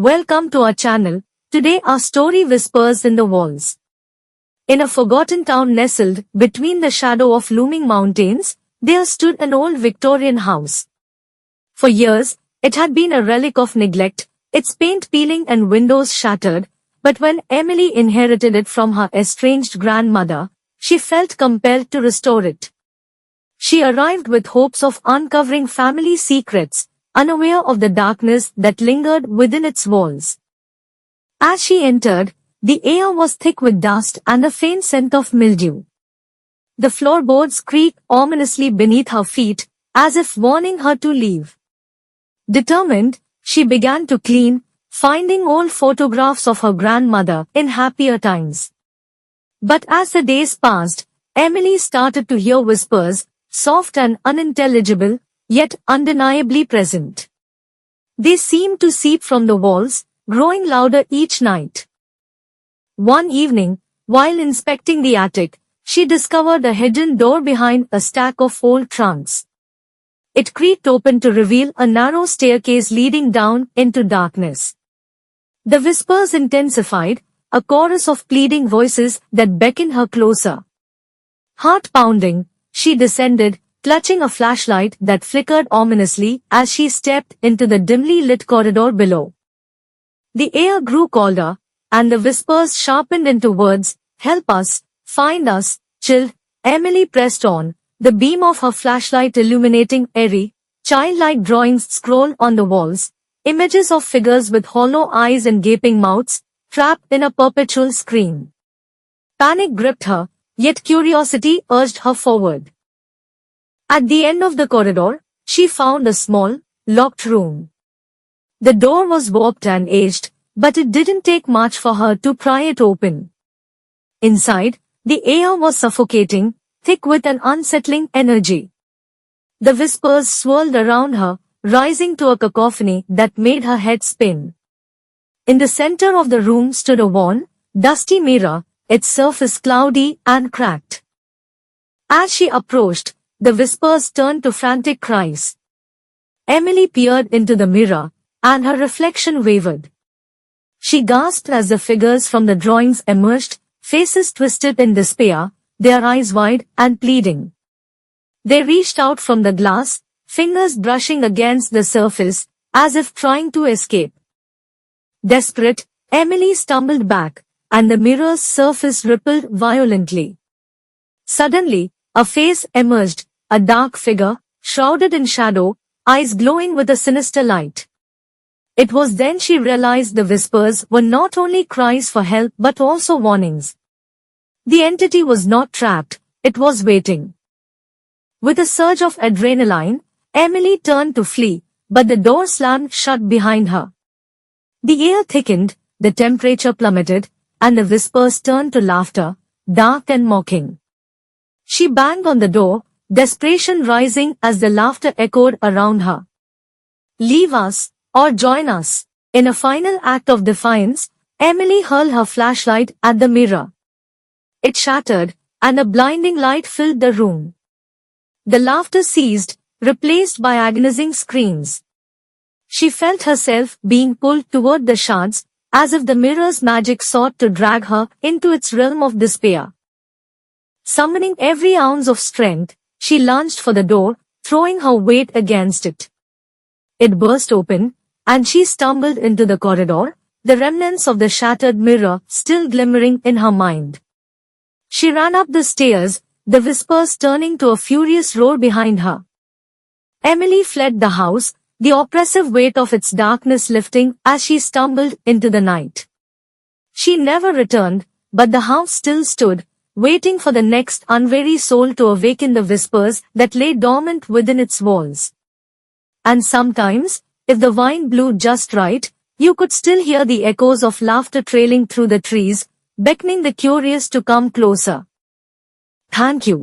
Welcome to our channel. Today our story whispers in the walls. In a forgotten town nestled between the shadow of looming mountains, there stood an old Victorian house. For years, it had been a relic of neglect, its paint peeling and windows shattered, but when Emily inherited it from her estranged grandmother, she felt compelled to restore it. She arrived with hopes of uncovering family secrets, unaware of the darkness that lingered within its walls. As she entered, the air was thick with dust and a faint scent of mildew. The floorboards creaked ominously beneath her feet, as if warning her to leave. Determined, she began to clean, finding old photographs of her grandmother in happier times. But as the days passed, Emily started to hear whispers, soft and unintelligible, yet undeniably present. They seemed to seep from the walls, growing louder each night. One evening, while inspecting the attic, she discovered a hidden door behind a stack of old trunks. It creaked open to reveal a narrow staircase leading down into darkness. The whispers intensified, a chorus of pleading voices that beckoned her closer. Heart-pounding, she descended, clutching a flashlight that flickered ominously as she stepped into the dimly lit corridor below. The air grew colder, and the whispers sharpened into words, "Help us, find us." Chilled, Emily pressed on, the beam of her flashlight illuminating airy, childlike drawings scrolled on the walls, images of figures with hollow eyes and gaping mouths, trapped in a perpetual scream. Panic gripped her, yet curiosity urged her forward. At the end of the corridor, she found a small, locked room. The door was warped and aged, but it didn't take much for her to pry it open. Inside, the air was suffocating, thick with an unsettling energy. The whispers swirled around her, rising to a cacophony that made her head spin. In the center of the room stood a worn, dusty mirror, its surface cloudy and cracked. As she approached, the whispers turned to frantic cries. Emily peered into the mirror, and her reflection wavered. She gasped as the figures from the drawings emerged, faces twisted in despair, their eyes wide and pleading. They reached out from the glass, fingers brushing against the surface, as if trying to escape. Desperate, Emily stumbled back, and the mirror's surface rippled violently. Suddenly, a face emerged, a dark figure, shrouded in shadow, eyes glowing with a sinister light. It was then she realized the whispers were not only cries for help but also warnings. The entity was not trapped, it was waiting. With a surge of adrenaline, Emily turned to flee, but the door slammed shut behind her. The air thickened, the temperature plummeted, and the whispers turned to laughter, dark and mocking. She banged on the door, desperation rising as the laughter echoed around her. "Leave us, or join us." In a final act of defiance, Emily hurled her flashlight at the mirror. It shattered, and a blinding light filled the room. The laughter ceased, replaced by agonizing screams. She felt herself being pulled toward the shards, as if the mirror's magic sought to drag her into its realm of despair. Summoning every ounce of strength, she lunged for the door, throwing her weight against it. It burst open, and she stumbled into the corridor, the remnants of the shattered mirror still glimmering in her mind. She ran up the stairs, the whispers turning to a furious roar behind her. Emily fled the house, the oppressive weight of its darkness lifting as she stumbled into the night. She never returned, but the house still stood, waiting for the next unwary soul to awaken the whispers that lay dormant within its walls. And sometimes, if the wind blew just right, you could still hear the echoes of laughter trailing through the trees, beckoning the curious to come closer. Thank you.